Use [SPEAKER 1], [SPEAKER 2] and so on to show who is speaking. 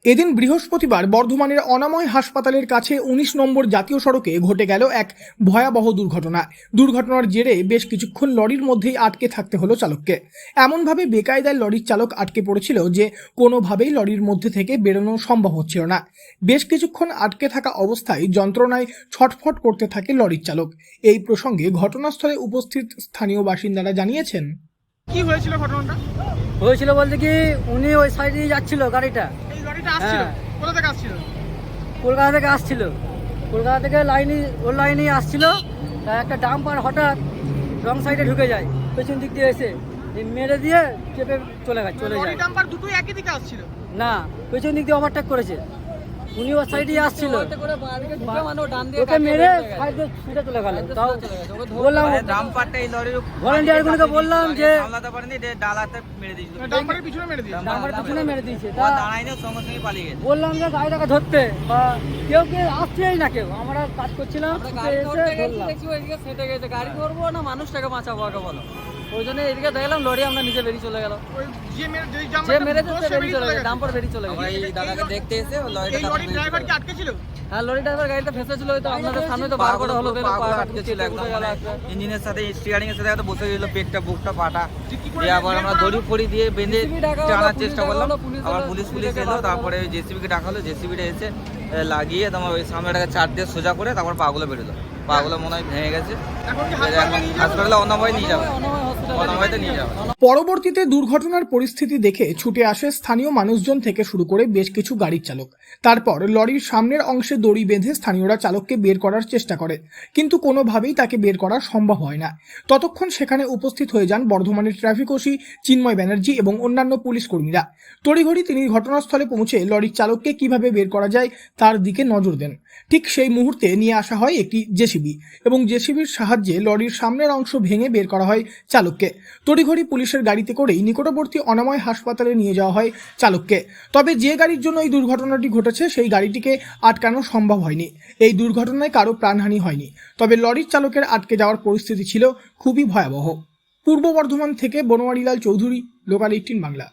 [SPEAKER 1] এদিন বৃহস্পতিবার বর্ধমানের অনাময় হাসপাতালের কাছে ১৯ নম্বর জাতীয় সড়কে ঘটে গেল এক ভয়াবহ দুর্ঘটনা। দুর্ঘটনার জেরে বেশ কিছুক্ষণ লরির মধ্যেই আটকে থাকতে হলো চালককে। এমনভাবে বেকায়দায় লরির চালক আটকে পড়েছিল যে কোনোভাবেই লরির মধ্যে থেকে বেরোনো সম্ভব হচ্ছিল না। বেশ কিছুক্ষণ আটকে থাকা অবস্থায় যন্ত্রণায় ছটফট করতে থাকে লরির চালক। এই প্রসঙ্গে ঘটনাস্থলে উপস্থিত স্থানীয় বাসিন্দারা জানিয়েছেন,
[SPEAKER 2] কি হয়েছিল ঘটনাটা?
[SPEAKER 3] হয়েছিল বলতে কি উনি ওই সাইডে যাচ্ছিল গাড়িটা।
[SPEAKER 2] এই গাড়িটা আসছিল কোথা থেকে আসছিল?
[SPEAKER 3] কলকাতা থেকে আসছিল। কলকাতা থেকে ওর লাইনেই আসছিল। তা একটা ডাম্পার হঠাৎ রং সাইডে ঢুকে যায়, পেছন দিক দিয়ে এসে মেরে দিয়ে চেপে চলে যায়।
[SPEAKER 2] লরি ডাম্পার দুটোই একই দিকে আসছিল?
[SPEAKER 3] না, পেছন দিক দিয়ে ওভারটেক করেছে। উনি ওর সাইডে আসছিল, ওকে মেরে সাইড দিয়ে ছুটে চলে গেল। তাও বললাম ভলান্টিয়ারগুলোকে বললাম যে
[SPEAKER 2] ডাম্পারের পিছনে মেরে দিয়েছে।
[SPEAKER 3] ডাম্পারের পিছনে মেরে দিয়েছে। তা বললাম যে গাড়িটাকে ধরতে, বা কেউ আসছেই না, কেউ। আমরা কাজ করছিলাম, গাড়ি ধরবো না মানুষটাকে বাঁচাবো আগে বলো। ওই জন্য এদিকে দেখলাম লরি আমরা নিচে বেরিয়ে চলে গেল। যে মেরেছে বেরিয়ে চলে গেল, ডাম্পার বেরিয়ে চলে গেল।
[SPEAKER 2] এই দাদাকে দেখতে এসে লরি ড্রাইভার কি আটকে ছিল?
[SPEAKER 3] হ্যাঁ, লরি ড্রাইভার গাড়িটা ফেসে ছিল। তো আপনাদের সামনে তো বার করা হলো,
[SPEAKER 4] আটকে ছিল একদম, ইঞ্জিনের সাথে স্টিয়ারিং এর সাথে একটা বসে গেল, পেটটা বুকটা পাটা দিয়ে আবার আমরা দড়ি ফড়ি দিয়ে বেঁধে টানার চেষ্টা করলাম। আবার পুলিশ এলো, তারপরে জেসিবিকে ডাকা হলো। জেসিবিটা এসে লাগিয়ে তোমার ওই সামনেটাকে চার দিয়ে সোজা করে তারপর পাগুলো বেরোলো। পাগুলো মনে হয় ভেঙে গেছে। এখন হাসপাতালে অনাময় নিয়ে যাবে, অনাময়তে নিয়ে যাবে।
[SPEAKER 1] পরবর্তীতে দুর্ঘটনার পরিস্থিতি দেখে ছুটে আসে স্থানীয় মানুষজন থেকে শুরু করে বেশ কিছু গাড়ির চালক। তারপর লরির সামনের অংশে দড়ি বেঁধে স্থানীয়রা চালককে বের করার চেষ্টা করে, কিন্তু কোনোভাবেই তাকে বের করা সম্ভব হয় না। ততক্ষণ সেখানে উপস্থিত হয়ে যান বর্ধমানের ট্রাফিক ওসি চিন্ময় ব্যানার্জি এবং অন্যান্য পুলিশ কর্মীরা। তড়িঘড়ি তিনি ঘটনাস্থলে পৌঁছে লরির চালককে কিভাবে বের করা যায় তার দিকে নজর দেন। ঠিক সেই মুহূর্তে নিয়ে আসা হয় একটি জেসিবি এবং জেসিবির সাহায্যে লরির সামনের অংশ ভেঙে বের করা হয় চালককে। তড়িঘড়ি পুলিশের গাড়িতে করেই নিকটবর্তী অনাময় হাসপাতালে নিয়ে যাওয়া হয় চালককে। তবে যে গাড়ির জন্য এই দুর্ঘটনাটি ঘটেছে সেই গাড়িটিকে আটকানো সম্ভব হয়নি। এই দুর্ঘটনায় কারো প্রাণহানি হয়নি, তবে লরির চালকের আটকে যাওয়ার পরিস্থিতি ছিল খুবই ভয়াবহ। পূর্ব বর্ধমান থেকে বনোয়ারিলাল চৌধুরী, লোকাল 18 বাংলা।